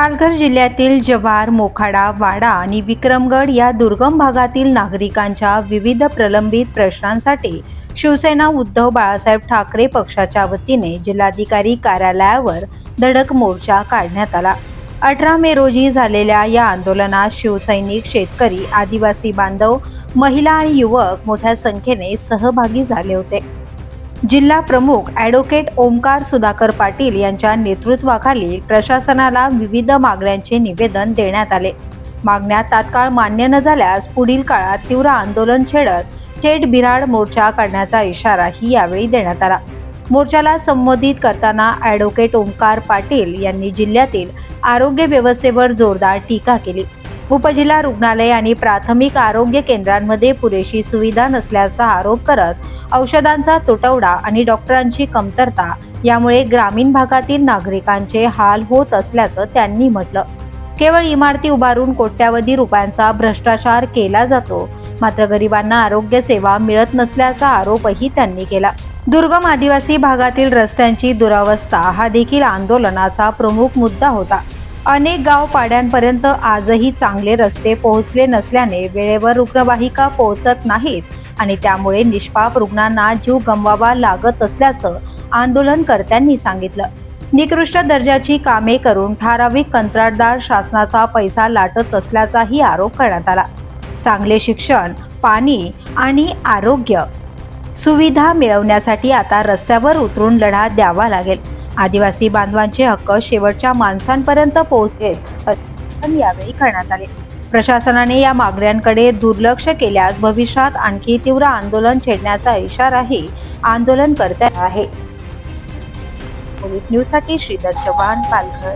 पालघर जिल्ह्यातील जव्हार, मोखाडा, वाडा आणि विक्रमगड या दुर्गम भागातील नागरिकांच्या विविध प्रलंबित प्रश्नांसाठी शिवसेना उद्धव बाळासाहेब ठाकरे पक्षाच्या वतीने जिल्हाधिकारी कार्यालयावर धडक मोर्चा काढण्यात आला। 18 मे रोजी झालेल्या या आंदोलनात शिवसैनिक, शेतकरी, आदिवासी बांधव, महिला आणि युवक मोठ्या संख्येने सहभागी झाले होते। जिल्हा प्रमुख ॲडव्होकेट ओमकार सुधाकर पाटील यांच्या नेतृत्वाखाली प्रशासनाला विविध मागण्यांचे निवेदन देण्यात आले। मागण्या तात्काळ मान्य न झाल्यास पुढील काळात तीव्र आंदोलन छेडत थेट बिऱ्हाड मोर्चा काढण्याचा इशाराही यावेळी देण्यात आला। मोर्चाला संबोधित करताना ॲडव्होकेट ओमकार पाटील यांनी जिल्ह्यातील आरोग्य व्यवस्थेवर जोरदार टीका केली। उपजिल्हा रुग्णालय आणि प्राथमिक आरोग्य केंद्रांमध्ये पुरेशी सुविधा नसल्याचा आरोप करत औषधांचा तुटवडा आणि डॉक्टरांची कमतरता यामुळे ग्रामीण भागातील नागरिकांचे हाल होत असल्याचं त्यांनी म्हटलं। केवळ इमारती उभारून कोट्यावधी रुपयांचा भ्रष्टाचार केला जातो, मात्र गरिबांना आरोग्य सेवा मिळत नसल्याचा आरोपही त्यांनी केला। दुर्गम आदिवासी भागातील रस्त्यांची दुरावस्था हा देखील आंदोलनाचा प्रमुख मुद्दा होता। अनेक गाव पाड्यांपर्यंत आजही चांगले रस्ते पोहोचले नसल्याने वेळेवर रुग्णवाहिका पोहोचत नाहीत आणि त्यामुळे निष्पाप रुग्णांना जीव गमवावा लागत असल्याचं आंदोलनकर्त्यांनी सांगितलं। निकृष्ट दर्जाची कामे करून ठराविक कंत्राटदार शासनाचा पैसा लाटत असल्याचाही आरोप करण्यात आला। चांगले शिक्षण, पाणी आणि आरोग्य सुविधा मिळवण्यासाठी आता रस्त्यावर उतरून लढा द्यावा लागेल। आदिवासी बांधवांचे हक्क शेवटच्या माणसांपर्यंत पोहोचेल यावेळी करण्यात आले। प्रशासनाने या मागण्यांकडे दुर्लक्ष केल्यास भविष्यात आणखी तीव्र आंदोलन छेडण्याचा इशाराही आंदोलनकर्त्यांना आहे। पोलीस न्यूजसाठी श्रीधर चव्हाण, पालघर।